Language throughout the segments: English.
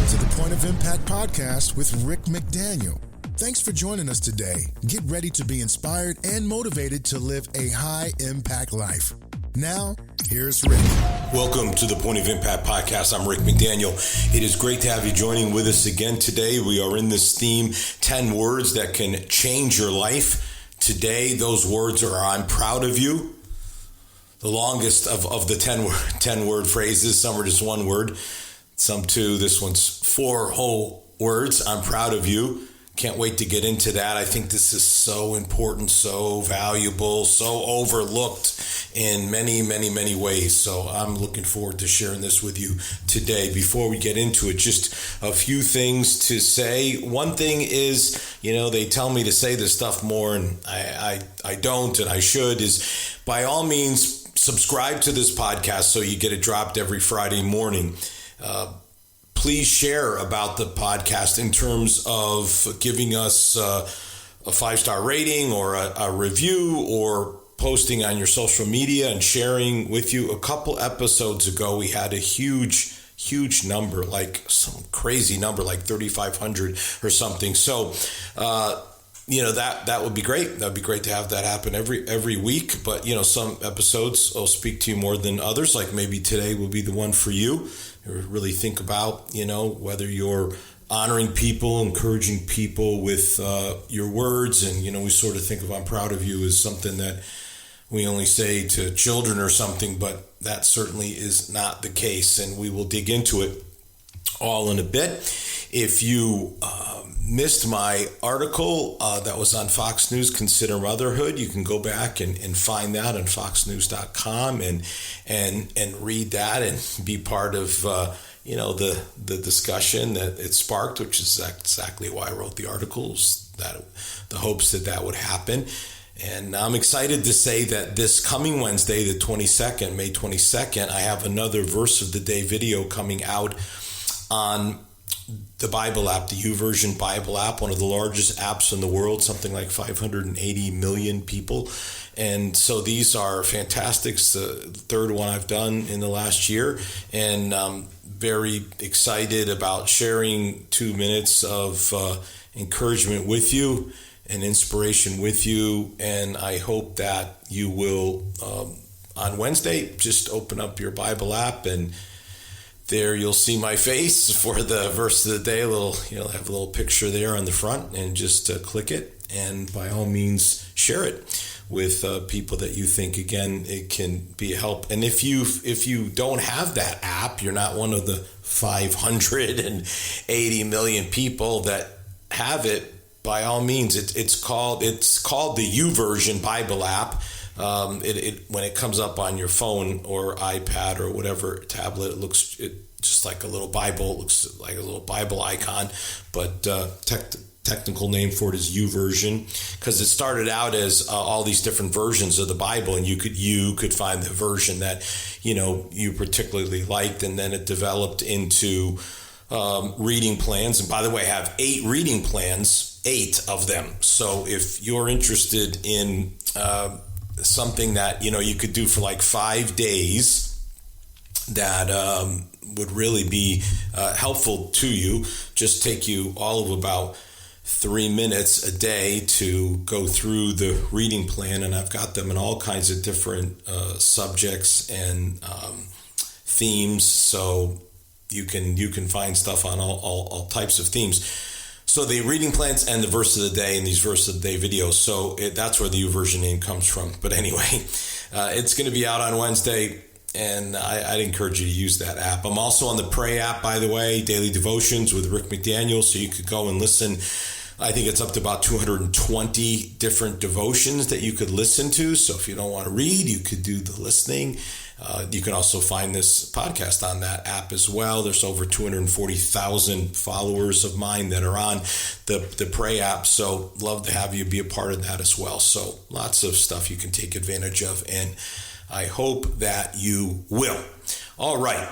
to the Point of Impact podcast with Rick McDaniel. Thanks for joining us today. Get ready to be inspired and motivated to live a high-impact life. Now, here's Rick. Welcome to the Point of Impact podcast. I'm Rick McDaniel. It is great to have you joining with us again today. We are in this theme, 10 words that can change your life. Today, those words are, I'm proud of you. The longest of the 10 word phrases. Some are just one word, some two. This one's 4 whole words. I'm proud of you. Can't wait to get into that. I think this is so important, so valuable, so overlooked in many, many, many ways. So I'm looking forward to sharing this with you today. Before we get into it, just a few things to say. One thing is, they tell me to say this stuff more, and I don't, and I should, is by all means, subscribe to this podcast so you get it dropped every Friday morning. Please share about the podcast in terms of giving us a 5-star rating or a review or posting on your social media and sharing with you. A couple episodes ago, we had a huge number, like some crazy number, like 3,500 or something. So, that would be great. That'd be great to have that happen every week. But, some episodes will speak to you more than others. Like maybe today will be the one for you. Or really think about, whether you're honoring people, encouraging people with your words. And, we sort of think of I'm proud of you as something that we only say to children or something. But that certainly is not the case. And we will dig into it all in a bit. If you missed my article that was on Fox News, Consider Motherhood, you can go back and find that on foxnews.com and read that and be part of the discussion that it sparked, which is exactly why I wrote the articles, that the hopes that would happen. And I'm excited to say that this coming Wednesday, the 22nd, May 22nd, I have another Verse of the Day video coming out on the Bible app, the YouVersion Bible app, one of the largest apps in the world, something like 580 million people. And so these are fantastic. It's the third one I've done in the last year. And I'm very excited about sharing 2 minutes of encouragement with you and inspiration with you. And I hope that you will, on Wednesday, just open up your Bible app, and there you'll see my face for the verse of the day. Have a little picture there on the front, and just click it. And by all means, share it with people that you think, again, it can be a help. And if you don't have that app, you're not one of the 580 million people that have it, by all means, it's called the YouVersion Bible app. When it comes up on your phone or iPad or whatever tablet, it looks just like a little Bible. It looks like a little Bible icon, but technical name for it is YouVersion, because it started out as all these different versions of the Bible, and you could find the version that you particularly liked, and then it developed into reading plans. And by the way, I have 8 reading plans, 8 of them. So if you're interested in something that you could do for like 5 days that would really be helpful to you, just take you all of about 3 minutes a day to go through the reading plan. And I've got them in all kinds of different subjects and themes, so you can find stuff on all types of themes. So the reading plans and the verse of the day, and these verse of the day videos. So that's where the YouVersion name comes from. But anyway, it's going to be out on Wednesday, and I'd encourage you to use that app. I'm also on the Pray app, by the way, Daily Devotions with Rick McDaniel. So you could go and listen. I think it's up to about 220 different devotions that you could listen to. So if you don't want to read, you could do the listening. You can also find this podcast on that app as well. There's over 240,000 followers of mine that are on the Pray app. So love to have you be a part of that as well. So lots of stuff you can take advantage of, and I hope that you will. All right.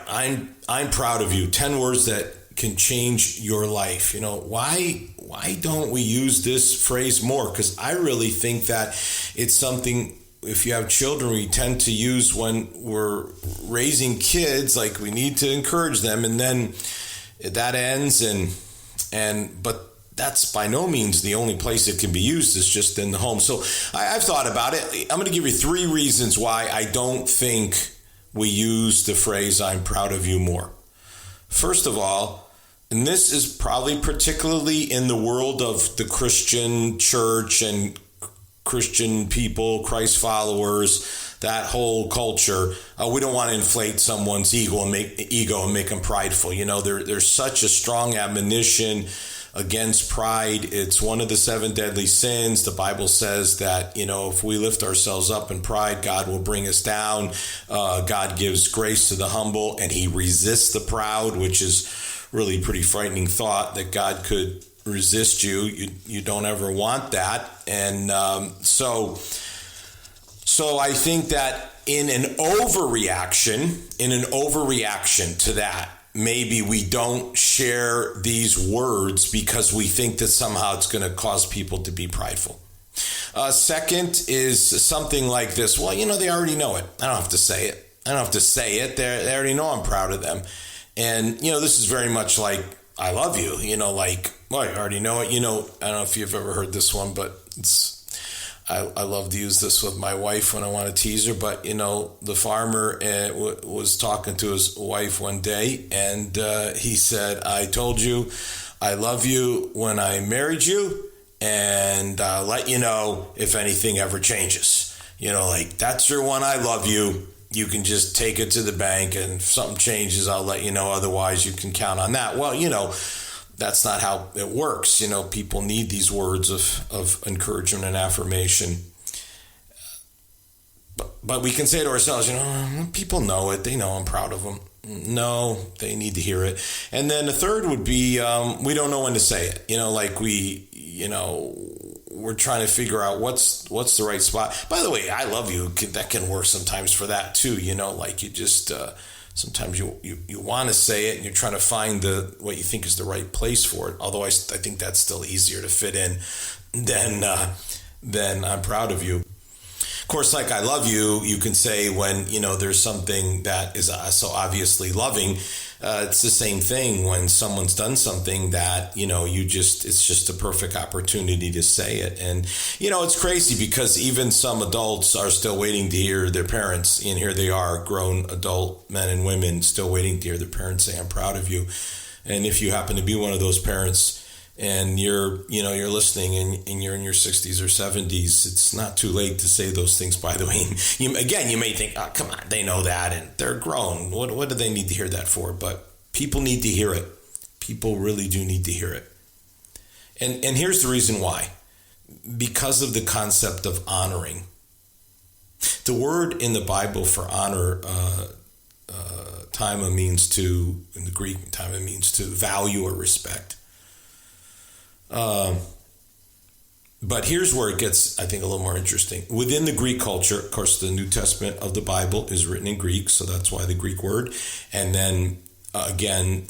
I'm proud of you. 10 words that can change your life. Why don't we use this phrase more? Because I really think that it's something, if you have children, we tend to use when we're raising kids. Like, we need to encourage them, and then that ends, but that's by no means the only place it can be used. It's just in the home. So I've thought about it. I'm going to give you 3 reasons why I don't think we use the phrase "I'm proud of you" more. First of all, and this is probably particularly in the world of the Christian church and Christian people, Christ followers, that whole culture, we don't want to inflate someone's ego and make them prideful. There's such a strong admonition against pride. It's one of the 7 deadly sins. The Bible says that, if we lift ourselves up in pride, God will bring us down. God gives grace to the humble, and he resists the proud, which is really pretty frightening thought, that God could resist you. You don't ever want that. And so I think that in an overreaction to that, maybe we don't share these words because we think that somehow it's going to cause people to be prideful. Second is something like this. Well, they already know it. I don't have to say it. They already know I'm proud of them. And, this is very much like, I love you, well, I already know it. I don't know if you've ever heard this one, but I love to use this with my wife when I want to tease her. But, the farmer was talking to his wife one day, and he said, "I told you I love you when I married you, and I'll let you know if anything ever changes." That's your one, I love you. You can just take it to the bank, and if something changes, I'll let you know. Otherwise, you can count on that. Well, that's not how it works. People need these words of encouragement and affirmation. But we can say to ourselves, people know it. They know I'm proud of them. No, they need to hear it. And then the third would be, we don't know when to say it. We're trying to figure out what's the right spot. By the way, I love you. That can work sometimes for that too. You just, sometimes you want to say it and you're trying to find what you think is the right place for it. Although I think that's still easier to fit in than I'm proud of you. Of course, like I love you, you can say when, there's something that is so obviously loving. It's the same thing when someone's done something that, it's just a perfect opportunity to say it. And, it's crazy because even some adults are still waiting to hear their parents. And here they are, grown adult men and women, still waiting to hear their parents say, "I'm proud of you." And if you happen to be one of those parents and you're listening and you're in your 60s or 70s, it's not too late to say those things, by the way. You may think, "Oh, come on, they know that and they're grown. What do they need to hear that for?" But people need to hear it. People really do need to hear it. And here's the reason why. Because of the concept of honoring. The word in the Bible for honor, in the Greek, taima means to value or respect. But here's where it gets, I think, a little more interesting. Within the Greek culture, of course, the New Testament of the Bible is written in Greek, so that's why the Greek word. And then, again,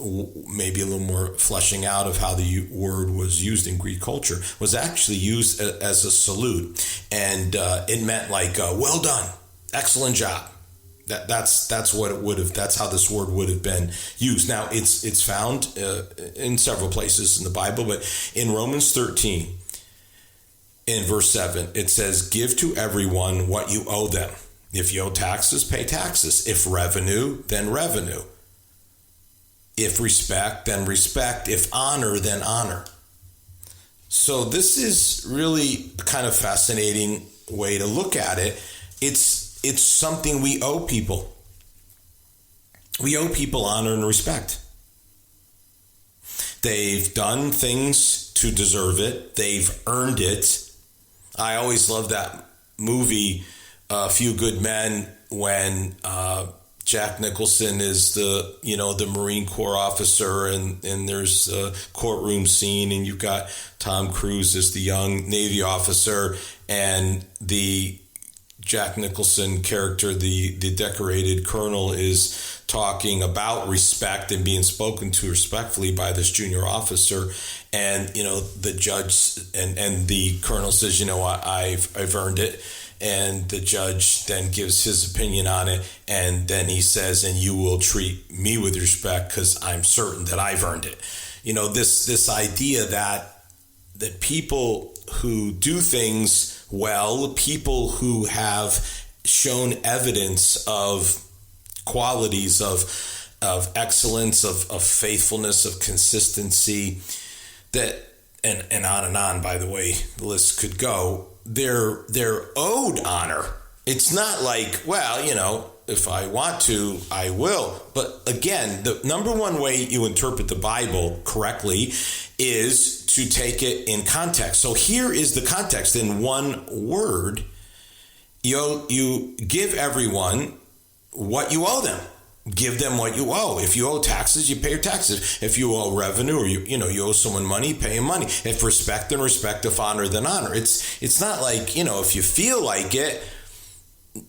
maybe a little more fleshing out of how the word was used in Greek culture, was actually used as a salute. And it meant like, well done, excellent job. That's what it would have. That's how this word would have been used. Now it's found in several places in the Bible, but in Romans 13, in verse 7, it says, "Give to everyone what you owe them. If you owe taxes, pay taxes. If revenue, then revenue. If respect, then respect. If honor, then honor." So this is really kind of fascinating way to look at it. It's something we owe people. We owe people honor and respect. They've done things to deserve it. They've earned it. I always love that movie, A Few Good Men, when Jack Nicholson is the Marine Corps officer, and there's a courtroom scene, and you've got Tom Cruise as the young Navy officer, and the Jack Nicholson character, the decorated colonel, is talking about respect and being spoken to respectfully by this junior officer. And, the judge and the colonel says, I've earned it. and the judge then gives his opinion on it, and then he says, and you will treat me with respect because I'm certain that I've earned it. This idea that people who do things well, people who have shown evidence of qualities of excellence, of faithfulness, of consistency, that and on, by the way, the list could go, they're owed honor. It's not like, well, if I want to, I will. But again, the number one way you interpret the Bible correctly is to take it in context. So here is the context in one word. You give everyone what you owe them. Give them what you owe. If you owe taxes, you pay your taxes. If you owe revenue, or you owe someone money, pay him money. If respect, then respect. If honor, then honor. It's not like, if you feel like it,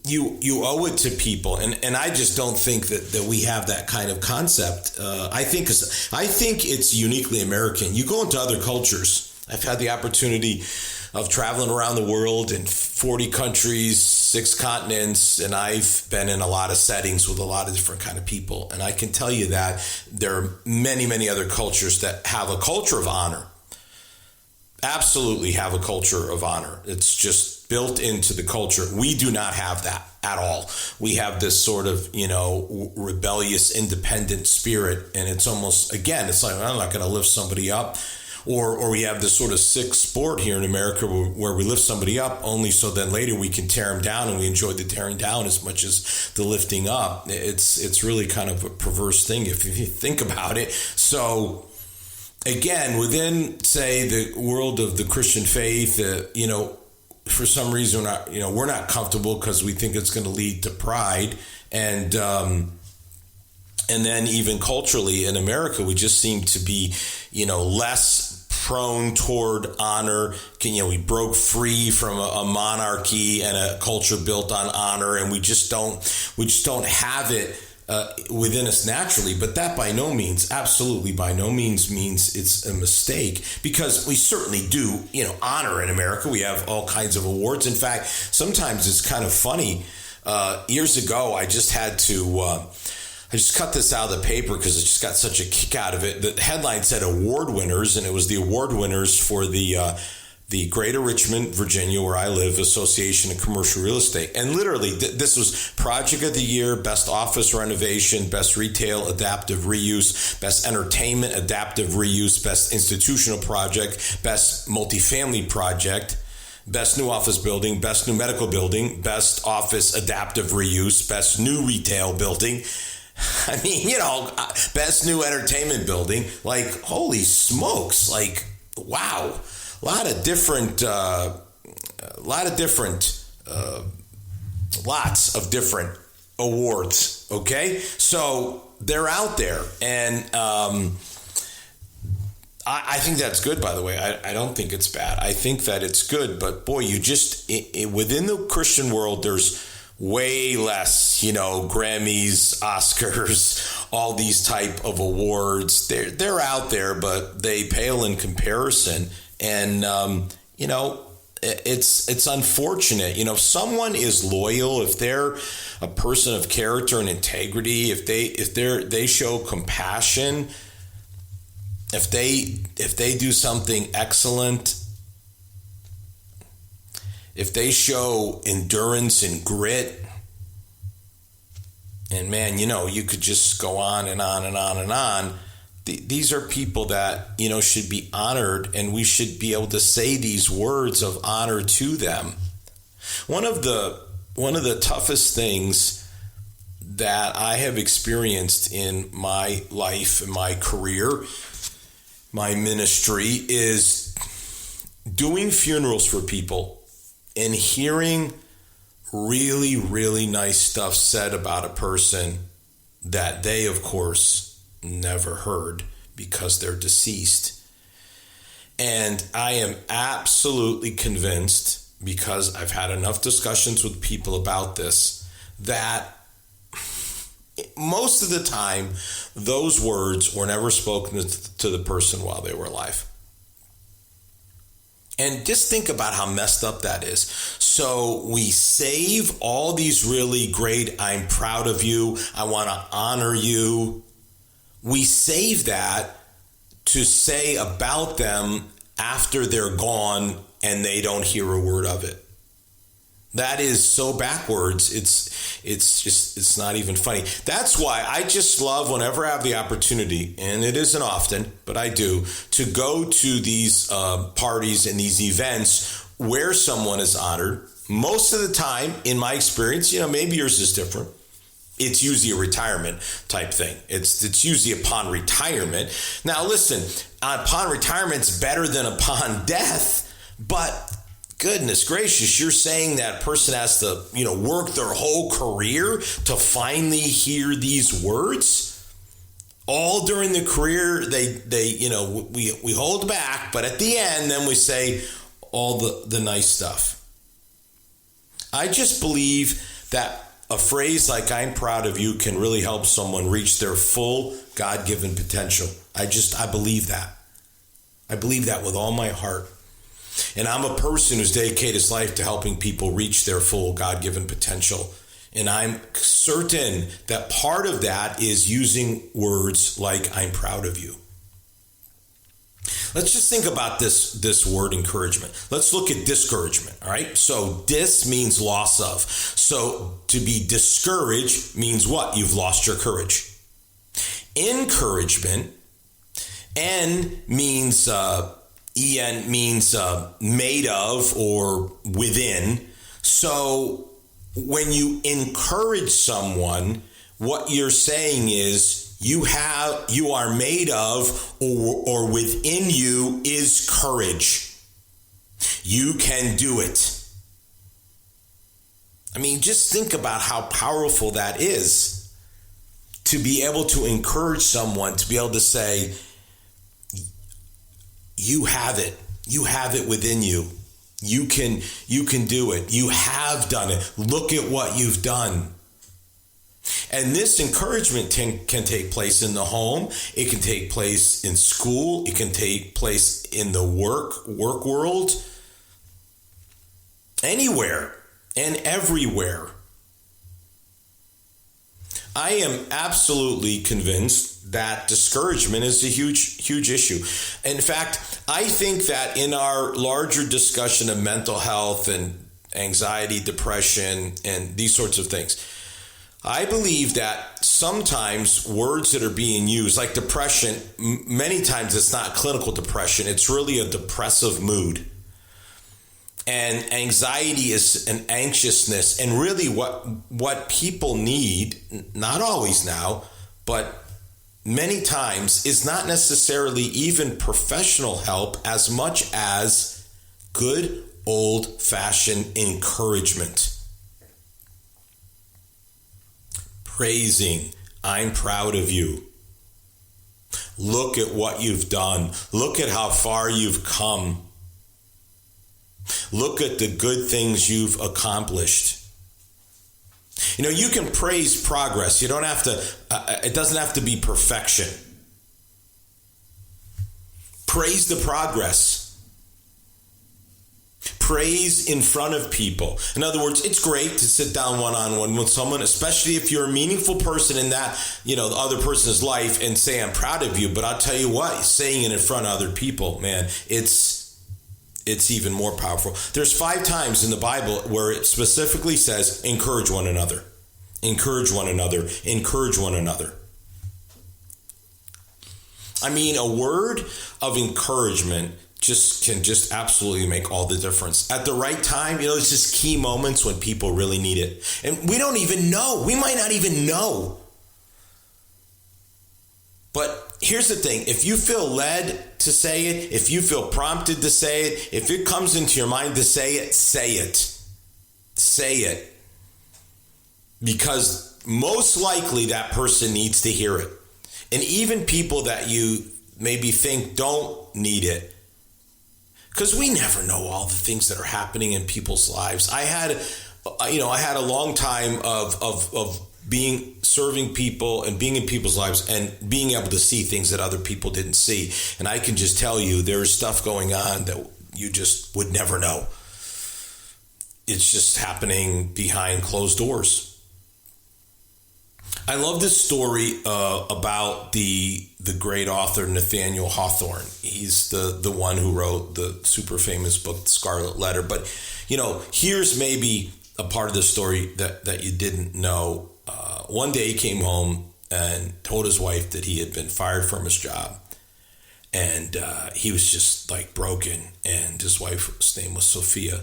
you owe it to people. And I just don't think that we have that kind of concept. I think it's uniquely American. You go into other cultures. I've had the opportunity of traveling around the world in 40 countries, 6 continents, and I've been in a lot of settings with a lot of different kind of people. And I can tell you that there are many, many other cultures that have a culture of honor. Absolutely have a culture of honor. It's just built into the culture. We do not have that at all. We have this sort of, rebellious, independent spirit. And it's almost, again, it's like, I'm not going to lift somebody up. Or we have this sort of sick sport here in America where we lift somebody up only so then later we can tear them down, and we enjoy the tearing down as much as the lifting up. It's really kind of a perverse thing if you think about it. So again, within, say, the world of the Christian faith, for some reason we're not comfortable because we think it's going to lead to pride, and then even culturally in America, we just seem to be, less prone toward honor. We broke free from a monarchy and a culture built on honor, and we just don't have it within us naturally. But that absolutely by no means means it's a mistake, because we certainly do, honor in America. We have all kinds of awards. In fact, sometimes it's kind of funny. Years ago, I just had to. I just cut this out of the paper because I just got such a kick out of it. The headline said award winners, and it was the award winners for the Greater Richmond, Virginia, where I live, Association of Commercial Real Estate. And literally, this was Project of the Year, Best Office Renovation, Best Retail Adaptive Reuse, Best Entertainment Adaptive Reuse, Best Institutional Project, Best Multifamily Project, Best New Office Building, Best New Medical Building, Best Office Adaptive Reuse, Best New Retail Building. I mean, Best New Entertainment Building. Like, holy smokes! Like, wow, lots of different awards. Okay, so they're out there, and I think that's good. By the way, I don't think it's bad. I think that it's good. But boy, within the Christian world, there's way less, Grammys, Oscars, all these type of awards. They're out there, but they pale in comparison. And, it's unfortunate. If someone is loyal, if they're a person of character and integrity, if they show compassion, if they do something excellent, if they show endurance and grit, and man, you could just go on and on and on and on. These are people that, should be honored, and we should be able to say these words of honor to them. One of the toughest things that I have experienced in my life, in my career, my ministry, is doing funerals for people and hearing really, really nice stuff said about a person that they, of course, never heard because they're deceased. And I am absolutely convinced, because I've had enough discussions with people about this, that most of the time, those words were never spoken to the person while they were alive. And just think about how messed up that is. So we save all these really great, I'm proud of you, I want to honor you. We save that to say about them after they're gone and they don't hear a word of it. That is so backwards. It's not even funny. That's why I just love, whenever I have the opportunity, and it isn't often, but I do, to go to these parties and these events where someone is honored. Most of the time, in my experience, maybe yours is different. It's usually a retirement type thing. It's usually upon retirement. Now, listen, upon retirement, it's better than upon death, but goodness gracious, you're saying that person has to, work their whole career to finally hear these words? All during the career, we hold back, but at the end, then we say all the nice stuff. I just believe that a phrase like "I'm proud of you" can really help someone reach their full God-given potential. I believe that. I believe that with all my heart. And I'm a person who's dedicated his life to helping people reach their full God-given potential. And I'm certain that part of that is using words like "I'm proud of you." Let's just think about this word encouragement. Let's look at discouragement, all right? So dis means loss of. So to be discouraged means what? You've lost your courage. Encouragement, N means... En means made of or within. So when you encourage someone, what you're saying is you are made of or within you is courage. You can do it. I mean, just think about how powerful that is, to be able to encourage someone, to be able to say, you have it. You have it within you. You can do it. You have done it. Look at what you've done. And this encouragement can take place in the home. It can take place in school. It can take place in the work world. Anywhere and everywhere. I am absolutely convinced that discouragement is a huge issue. In fact, I think that in our larger discussion of mental health and anxiety, depression, and these sorts of things, I believe that sometimes words that are being used, like depression, many times it's not clinical depression, it's really a depressive mood. And anxiety is an anxiousness. And really what people need, not always now, but many times, is not necessarily even professional help as much as good old-fashioned encouragement. Praising, I'm proud of you. Look at what you've done. Look at how far you've come. Look at the good things you've accomplished. You can praise progress. You don't have to, it doesn't have to be perfection. Praise the progress. Praise in front of people. In other words, it's great to sit down one-on-one with someone, especially if you're a meaningful person in that, the other person's life, and say, I'm proud of you. But I'll tell you what, saying it in front of other people, man, it's even more powerful. There's 5 times in the Bible where it specifically says, encourage one another. Encourage one another. Encourage one another. I mean, a word of encouragement can absolutely make all the difference. At the right time, it's just key moments when people really need it. And we don't even know. We might not even know. But here's the thing. If you feel led to say it, if you feel prompted to say it, if it comes into your mind to say it, say it. Say it. Because most likely that person needs to hear it. And even people that you maybe think don't need it. Because we never know all the things that are happening in people's lives. I had a long time of serving people and being in people's lives and being able to see things that other people didn't see. And I can just tell you, there's stuff going on that you just would never know. It's just happening behind closed doors. I love this story about the great author Nathaniel Hawthorne. He's the one who wrote the super famous book, Scarlet Letter. But, here's maybe a part of the story that you didn't know. One day he came home and told his wife that he had been fired from his job. And he was just like broken. And his wife's name was Sophia.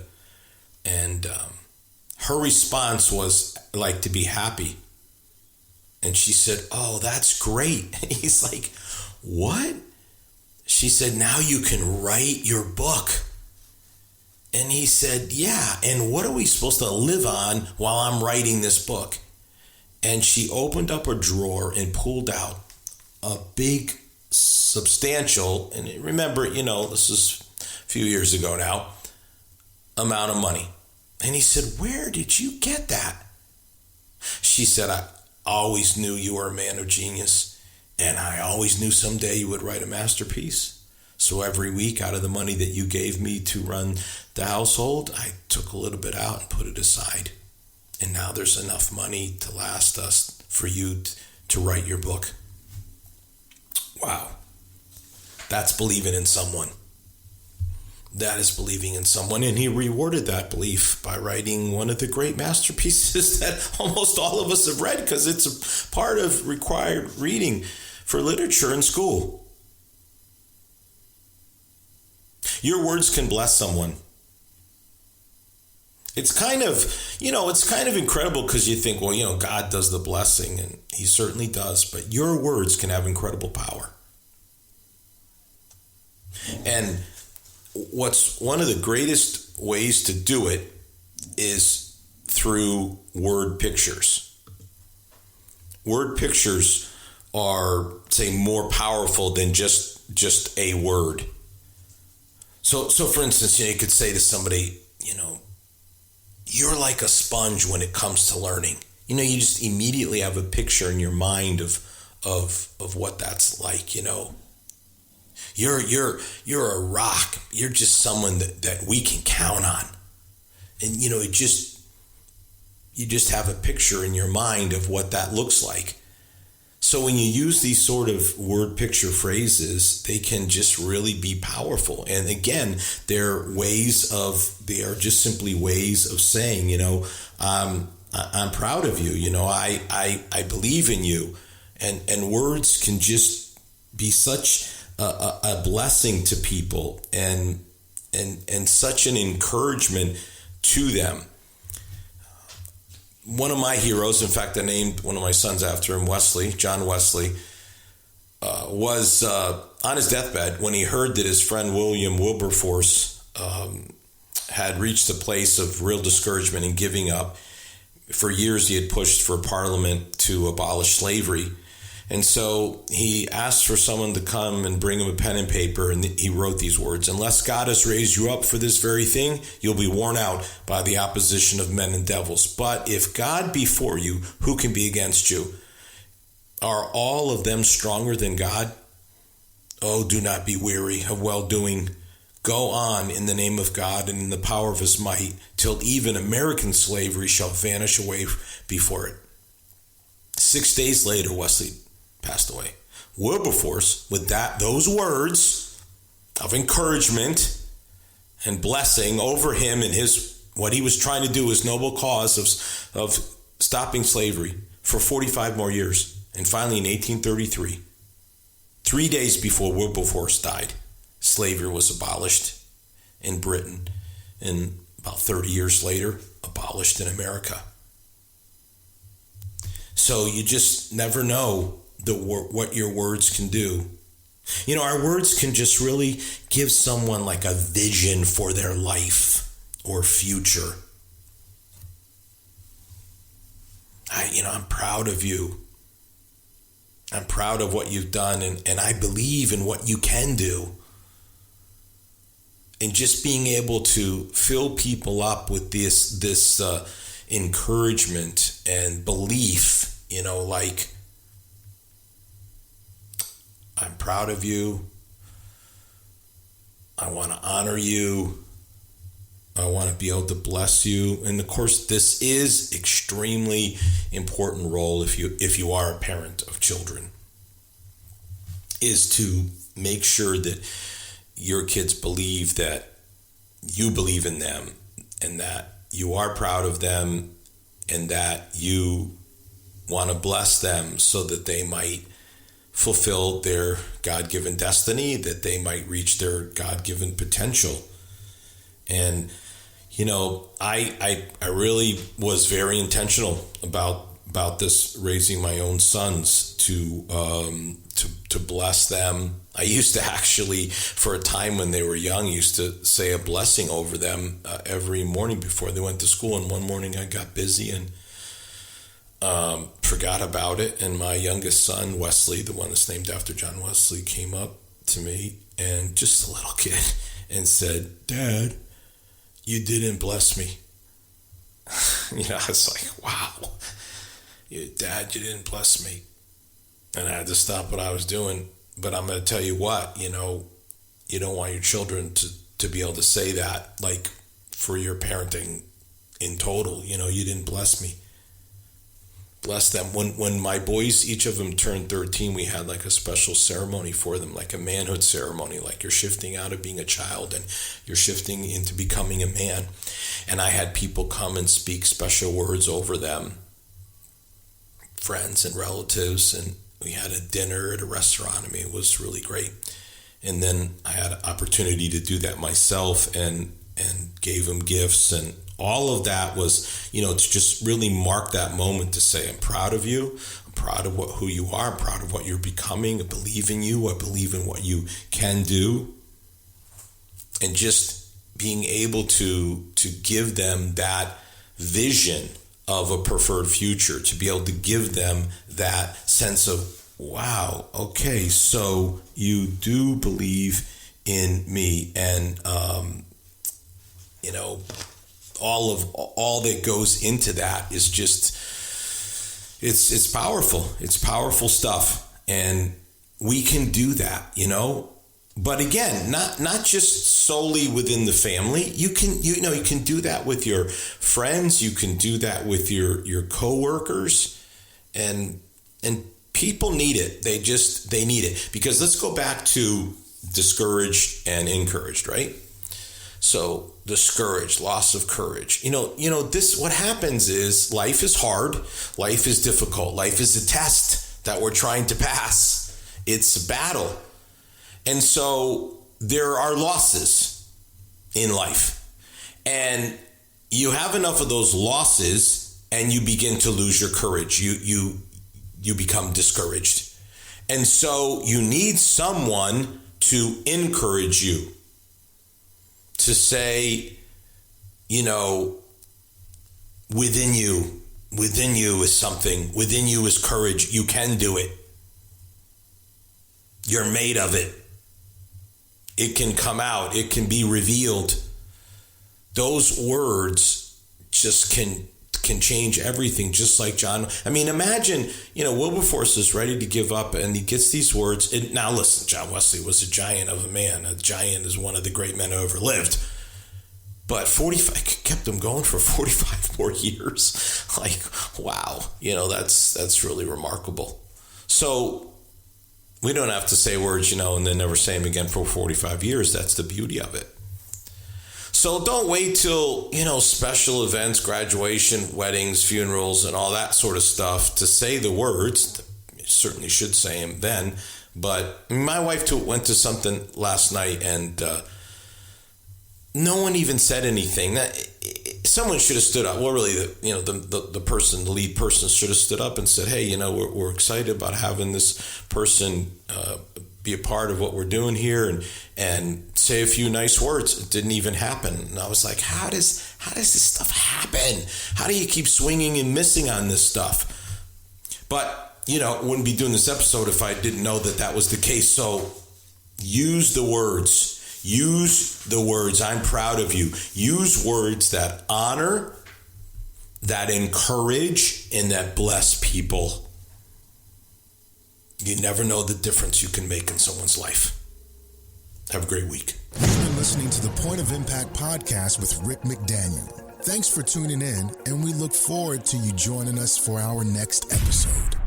And her response was like to be happy. And she said, "Oh, that's great." He's like, "What?" She said, "Now you can write your book." And he said, "Yeah, and what are we supposed to live on while I'm writing this book?" And she opened up a drawer and pulled out a big, substantial, and remember, this is a few years ago now, amount of money. And he said, "Where did you get that?" She said, "I always knew you were a man of genius, and I always knew someday you would write a masterpiece. So every week out of the money that you gave me to run the household, I took a little bit out and put it aside. And now there's enough money to last us for you to write your book." Wow. That's believing in someone. That is believing in someone. And he rewarded that belief by writing one of the great masterpieces that almost all of us have read, because it's a part of required reading for literature in school. Your words can bless someone. It's kind of incredible, because you think, well, God does the blessing, and he certainly does, but your words can have incredible power. And what's one of the greatest ways to do it is through word pictures. Word pictures are, say, more powerful than just a word. So for instance, you could say to somebody, "You're like a sponge when it comes to learning." You just immediately have a picture in your mind of what that's like. You're a rock. You're just someone that we can count on. And you just have a picture in your mind of what that looks like. So when you use these sort of word picture phrases, they can just really be powerful. And again, they're just simply ways of saying, I'm proud of you. I believe in you. And words can just be such a blessing to people and such an encouragement to them. One of my heroes, in fact, I named one of my sons after him, Wesley, John Wesley, was on his deathbed when he heard that his friend William Wilberforce had reached a place of real discouragement and giving up. For years, he had pushed for Parliament to abolish slavery. And so he asked for someone to come and bring him a pen and paper, and he wrote these words: "Unless God has raised you up for this very thing, you'll be worn out by the opposition of men and devils. But if God be for you, who can be against you? Are all of them stronger than God? Oh, do not be weary of well-doing. Go on in the name of God and in the power of his might, till even American slavery shall vanish away before it." 6 days later, Wesley passed away. Wilberforce, with those words of encouragement and blessing over him and what he was trying to do, his noble cause of stopping slavery, for 45 more years. And finally, in 1833, 3 days before Wilberforce died, slavery was abolished in Britain, and about 30 years later, abolished in America. So you just never know what your words can do. Our words can just really give someone like a vision for their life or future. I'm proud of you. I'm proud of what you've done, and I believe in what you can do. And just being able to fill people up with this encouragement and belief, like, I'm proud of you. I want to honor you. I want to be able to bless you. And of course, this is extremely important role if you are a parent of children, is to make sure that your kids believe that you believe in them and that you are proud of them and that you want to bless them so that they might fulfill their God-given destiny, that they might reach their God-given potential. And I really was very intentional about this, raising my own sons to bless them. I used to actually, for a time when they were young, used to say a blessing over them every morning before they went to school. And one morning I got busy and forgot about it. And my youngest son, Wesley, the one that's named after John Wesley, came up to me, and just a little kid, and said, "Dad, you didn't bless me." I was like, wow, Dad, you didn't bless me. And I had to stop what I was doing. But I'm going to tell you what, you don't want your children to be able to say that, like, for your parenting in total. You didn't bless me. Bless them. When my boys, each of them turned 13, we had like a special ceremony for them, like a manhood ceremony, like you're shifting out of being a child and you're shifting into becoming a man. And I had people come and speak special words over them, friends and relatives, and we had a dinner at a restaurant. It was really great. And then I had an opportunity to do that myself and gave them gifts, and all of that was, to just really mark that moment to say, I'm proud of you. I'm proud of who you are. I'm proud of what you're becoming. I believe in you. I believe in what you can do. And just being able to give them that vision of a preferred future, to be able to give them that sense of, wow, okay, so you do believe in me. And, all that goes into that is just, it's powerful. It's powerful stuff. And we can do that, but again, not just solely within the family. You can do that with your friends. You can do that with your coworkers, and people need it. They need it, because let's go back to discouraged and encouraged, right? So discouraged, loss of courage. This, what happens is life is hard. Life is difficult. Life is a test that we're trying to pass. It's a battle. And so there are losses in life, and you have enough of those losses and you begin to lose your courage. You become discouraged. And so you need someone to encourage you, to say, within you is something, within you is courage. You can do it. You're made of it. It can come out. It can be revealed. Those words just can change everything, just like John. Imagine, Wilberforce is ready to give up, and he gets these words. Now listen, John Wesley was a giant of a man. A giant is one of the great men who ever lived. But 45 kept him going for 45 more years. Like, wow, that's really remarkable. So we don't have to say words, and then never say them again for 45 years. That's the beauty of it. So don't wait till, special events, graduation, weddings, funerals, and all that sort of stuff to say the words. You certainly should say them then. But my wife went to something last night, and no one even said anything. Someone should have stood up. Well, really, the lead person should have stood up and said, hey, we're excited about having this person be a part of what we're doing here, and say a few nice words. It didn't even happen. And I was like, how does this stuff happen? How do you keep swinging and missing on this stuff? But, I wouldn't be doing this episode if I didn't know that was the case. So use the words. Use the words, I'm proud of you. Use words that honor, that encourage, and that bless people. You never know the difference you can make in someone's life. Have a great week. listening to the Point of Impact podcast with Rick McDaniel. Thanks for tuning in, and we look forward to you joining us for our next episode.